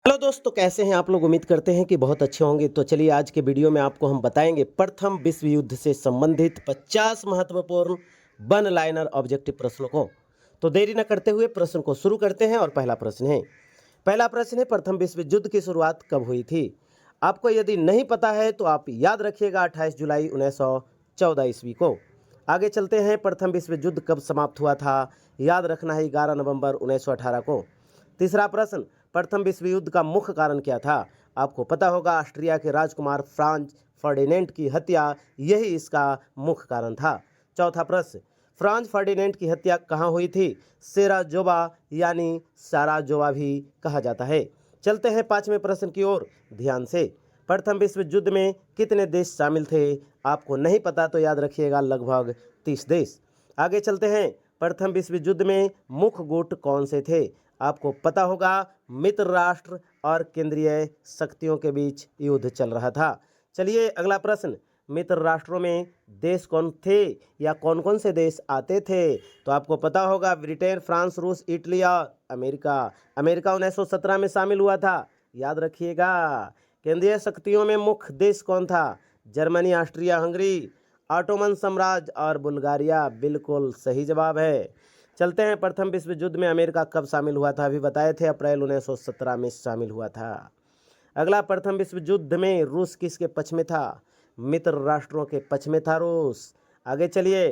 Hello दोस्तों, कैसे हैं आप लोग। उम्मीद करते हैं कि बहुत अच्छे होंगे। तो चलिए आज के वीडियो में आपको हम बताएंगे प्रथम विश्व युद्ध से संबंधित 50 महत्वपूर्ण वन लाइनर ऑब्जेक्टिव प्रश्नों को। तो देरी न करते हुए प्रश्न को शुरू करते हैं। और पहला प्रश्न है प्रथम विश्व युद्ध की शुरुआत कब हुई थी। आपको यदि नहीं पता है तो आप याद रखिएगा 28 जुलाई 1914 ईस्वी को। आगे चलते हैं, प्रथम विश्व युद्ध कब समाप्त हुआ था। याद रखना है 11 नवंबर 1918 को। तीसरा प्रश्न, प्रथम विश्व युद्ध का मुख्य कारण क्या था। आपको पता होगा ऑस्ट्रिया के राजकुमार फ्रांज फर्डिनेंट की हत्या, यही इसका मुख्य कारण था। चौथा प्रश्न, फ्रांज फर्डिनेंट की हत्या कहाँ हुई थी। सेराजोवा यानी साराजोवा भी कहा जाता है। चलते हैं पांचवें प्रश्न की ओर ध्यान से। प्रथम विश्व युद्ध में कितने देश शामिल थे। आपको नहीं पता तो याद रखिएगा लगभग 30 देश। आगे चलते हैं, प्रथम विश्व युद्ध में मुख्य गुट कौन से थे। आपको पता होगा मित्र राष्ट्र और केंद्रीय शक्तियों के बीच युद्ध चल रहा था। चलिए अगला प्रश्न, मित्र राष्ट्रों में देश कौन थे या कौन कौन से देश आते थे। तो आपको पता होगा ब्रिटेन, फ्रांस, रूस, इटली और अमेरिका। अमेरिका 1917 में शामिल हुआ था, याद रखिएगा। केंद्रीय शक्तियों में मुख्य देश कौन था। जर्मनी, ऑस्ट्रिया हंगरी, ऑटोमन साम्राज्य और बुल्गारिया। बिल्कुल सही जवाब है। चलते हैं, प्रथम विश्व युद्ध में अमेरिका कब शामिल हुआ था। अभी बताए थे अप्रैल 1917 में शामिल हुआ था। अगला, प्रथम विश्व युद्ध में रूस किसके पक्ष में था। मित्र राष्ट्रों के पक्ष में था रूस। आगे चलिए,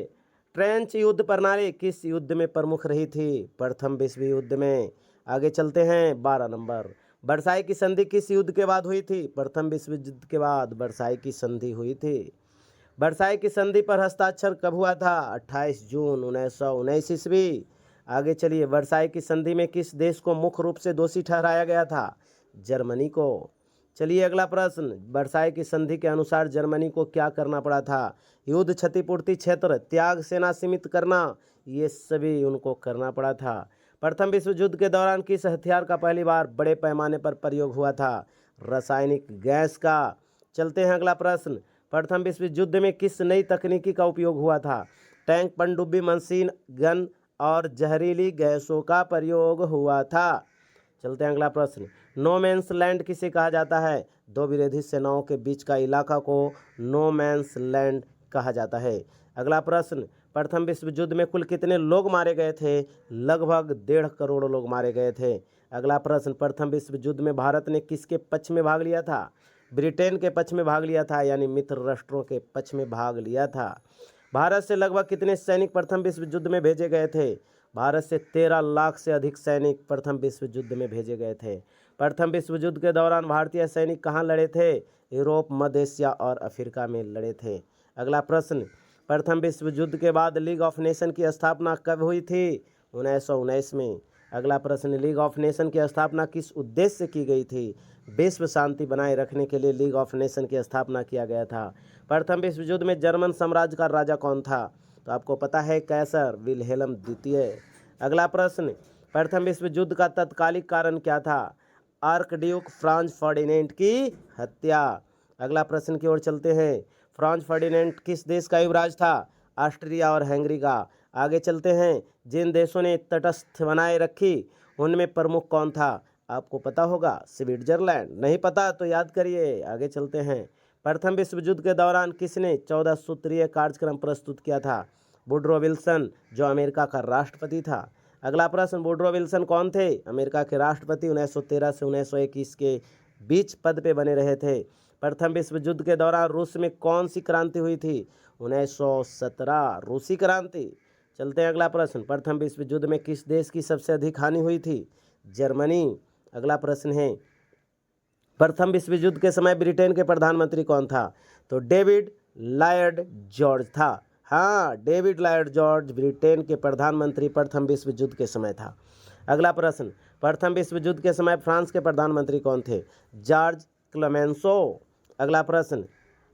ट्रेंच युद्ध प्रणाली किस युद्ध में प्रमुख रही थी। प्रथम विश्व युद्ध में। आगे चलते हैं 12 नंबर, वर्साई की संधि किस युद्ध के बाद हुई थी। प्रथम विश्व युद्ध के बाद वर्साई की संधि हुई थी। वर्साई की संधि पर हस्ताक्षर कब हुआ था। 28 जून 1919 ईस्वी। आगे चलिए, वर्साई की संधि में किस देश को मुख्य रूप से दोषी ठहराया गया था। जर्मनी को। चलिए अगला प्रश्न, वर्साई की संधि के अनुसार जर्मनी को क्या करना पड़ा था। युद्ध, क्षतिपूर्ति, क्षेत्र त्याग, सेना सीमित करना, ये सभी उनको करना पड़ा था। प्रथम विश्व युद्ध के दौरान किस हथियार का पहली बार बड़े पैमाने पर प्रयोग हुआ था। रासायनिक गैस का। चलते हैं अगला प्रश्न, प्रथम विश्व युद्ध में किस नई तकनीकी का उपयोग हुआ था। टैंक, पनडुब्बी, मशीन गन और जहरीली गैसों का प्रयोग हुआ था। चलते हैं अगला प्रश्न, नो मैंस लैंड किसे कहा जाता है। दो विरोधी सेनाओं के बीच का इलाका को नो मैंस लैंड कहा जाता है। अगला प्रश्न, प्रथम विश्व युद्ध में कुल कितने लोग मारे गए थे। लगभग 1.5 करोड़ लोग मारे गए थे। अगला प्रश्न, प्रथम विश्व युद्ध में भारत ने किसके पक्ष में भाग लिया था। ब्रिटेन के पक्ष में भाग लिया था, यानी मित्र राष्ट्रों के पक्ष में भाग लिया था। भारत से लगभग कितने सैनिक प्रथम विश्व युद्ध में भेजे गए थे। भारत से 13 लाख से अधिक सैनिक प्रथम विश्व युद्ध में भेजे गए थे। प्रथम विश्व युद्ध के दौरान भारतीय सैनिक कहाँ लड़े थे। यूरोप, मध्य एशिया और अफ्रीका में लड़े थे। अगला प्रश्न, प्रथम विश्व युद्ध के बाद लीग ऑफ नेशन की स्थापना कब हुई थी। 1919 में। अगला प्रश्न, लीग ऑफ नेशन की स्थापना किस उद्देश्य से की गई थी। विश्व शांति बनाए रखने के लिए लीग ऑफ नेशन की स्थापना किया गया था। प्रथम विश्व युद्ध में जर्मन साम्राज्य का राजा कौन था। तो आपको पता है कैसर विल्हेल्म द्वितीय। अगला प्रश्न, प्रथम विश्व युद्ध का तत्कालिक कारण क्या था। आर्कड्यूक फ्रांज फर्डिनेंट की हत्या। अगला प्रश्न की ओर चलते हैं, फ्रांज फर्डिनेंट किस देश का युवराज था। ऑस्ट्रिया और हंगरी का। आगे चलते हैं, जिन देशों ने तटस्थ बनाए रखी उनमें प्रमुख कौन था। आपको पता होगा स्विट्जरलैंड। नहीं पता तो याद करिए। आगे चलते हैं, प्रथम विश्व युद्ध के दौरान किसने 14 सूत्रीय कार्यक्रम प्रस्तुत किया था। वुडरो विल्सन, जो अमेरिका का राष्ट्रपति था। अगला प्रश्न, वुडरो विल्सन कौन थे। अमेरिका के राष्ट्रपति 1913 से 1921 के बीच पद पे बने रहे थे। प्रथम विश्व युद्ध के दौरान रूस में कौन सी क्रांति हुई थी। 1917 रूसी क्रांति। चलते हैं अगला प्रश्न, प्रथम विश्व युद्ध में किस देश की सबसे अधिक हानि हुई थी। जर्मनी। अगला प्रश्न है, प्रथम विश्व युद्ध के समय ब्रिटेन के प्रधानमंत्री कौन था। तो डेविड लॉयड जॉर्ज था। हाँ, डेविड लॉयड जॉर्ज ब्रिटेन के प्रधानमंत्री प्रथम विश्व युद्ध के समय था। अगला प्रश्न, प्रथम विश्व युद्ध के समय फ्रांस के प्रधानमंत्री कौन थे। जॉर्ज क्लेमेंसो। अगला प्रश्न,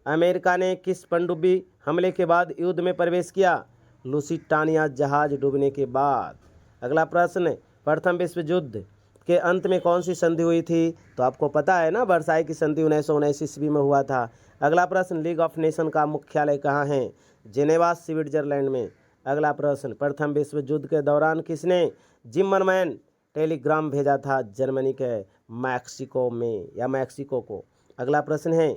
अमेरिका ने किस पनडुब्बी हमले के बाद युद्ध में प्रवेश किया। लुसिटानिया जहाज डूबने के बाद। अगला प्रश्न, प्रथम विश्व युद्ध के अंत में कौन सी संधि हुई थी। तो आपको पता है ना, वर्साई की संधि 1919 ईस्वी में हुआ था। अगला प्रश्न, लीग ऑफ नेशन का मुख्यालय कहाँ है। जेनेवा, स्विट्जरलैंड में। अगला प्रश्न, प्रथम विश्व युद्ध के दौरान किसने जिम्मरमैन टेलीग्राम भेजा था। जर्मनी के मैक्सिको में या मैक्सिको को। अगला प्रश्न है,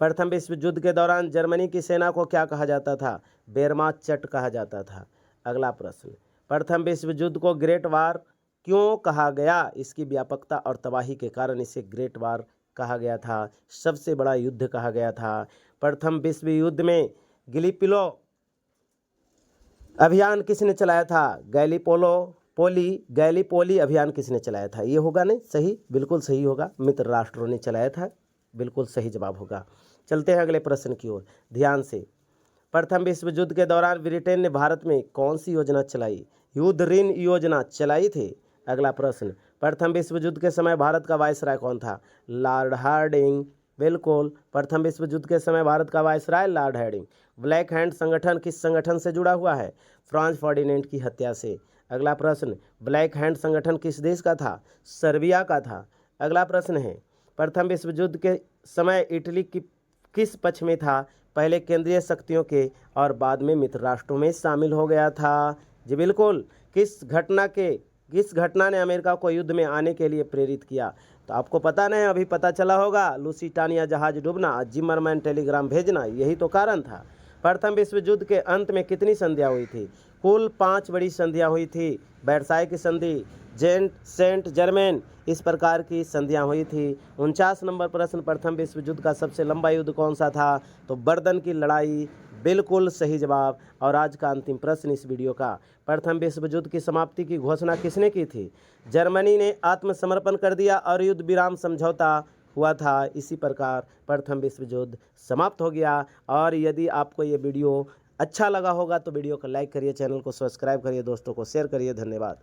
प्रथम विश्व युद्ध के दौरान जर्मनी की सेना को क्या कहा जाता था? वेरमाक्ट कहा जाता था। अगला प्रश्न, प्रथम विश्व युद्ध को ग्रेट वार क्यों कहा गया? इसकी व्यापकता और तबाही के कारण इसे ग्रेट वार कहा गया था, सबसे बड़ा युद्ध कहा गया था। प्रथम विश्व युद्ध में गैलीपोली अभियान किसने चलाया था? गैलीपोली अभियान किसने चलाया था? ये होगा नहीं सही, बिल्कुल सही होगा, मित्र राष्ट्रों ने चलाया था, बिल्कुल सही जवाब होगा। चलते हैं अगले प्रश्न की ओर, ध्यान से। प्रथम विश्व युद्ध के दौरान ब्रिटेन ने भारत में कौन सी योजना चलाई? युद्ध ऋण योजना चलाई थी। अगला प्रश्न, प्रथम विश्व युद्ध के समय भारत का वायसराय कौन था? Lord Hardinge. बिल्कुल, प्रथम विश्व युद्ध के समय भारत का viceroy Lord Hardinge. Black hand संगठन किस संगठन से जुड़ा हुआ है? फ्रांस फर्डिनेंड की हत्या से। अगला प्रश्न, ब्लैक हैंड संगठन किस देश का था? सर्बिया का था। अगला प्रश्न है, प्रथम विश्व युद्ध के समय इटली की किस पक्ष में था? पहले केंद्रीय शक्तियों के और बाद में मित्र राष्ट्रों में शामिल हो गया था। जी बिल्कुल, किस घटना ने अमेरिका को युद्ध में आने के लिए प्रेरित किया? तो आपको पता नहीं, अभी पता चला होगा, लुसिटानिया जहाज डूबना, जिमरमैन टेलीग्राम भेजना, यही तो कारण था। प्रथम विश्व युद्ध के अंत में कितनी संधियां हुई थी? कुल 5 बड़ी संधियां हुई थी। वर्साई की संधि, सेंट जर्मेन, इस प्रकार की संधियां हुई थी। 49 नंबर प्रश्न, प्रथम विश्व युद्ध का सबसे लंबा युद्ध कौन सा था? तो वर्दन की लड़ाई, बिल्कुल सही जवाब। और आज का अंतिम प्रश्न इस वीडियो का, प्रथम विश्व युद्ध की समाप्ति की घोषणा किसने की थी? जर्मनी ने आत्मसमर्पण कर दिया और युद्ध विराम समझौता हुआ था। इसी प्रकार प्रथम विश्व युद्ध समाप्त हो गया। और यदि आपको ये वीडियो अच्छा लगा होगा तो वीडियो को लाइक करिए, चैनल को सब्सक्राइब करिए, दोस्तों को शेयर करिए। धन्यवाद।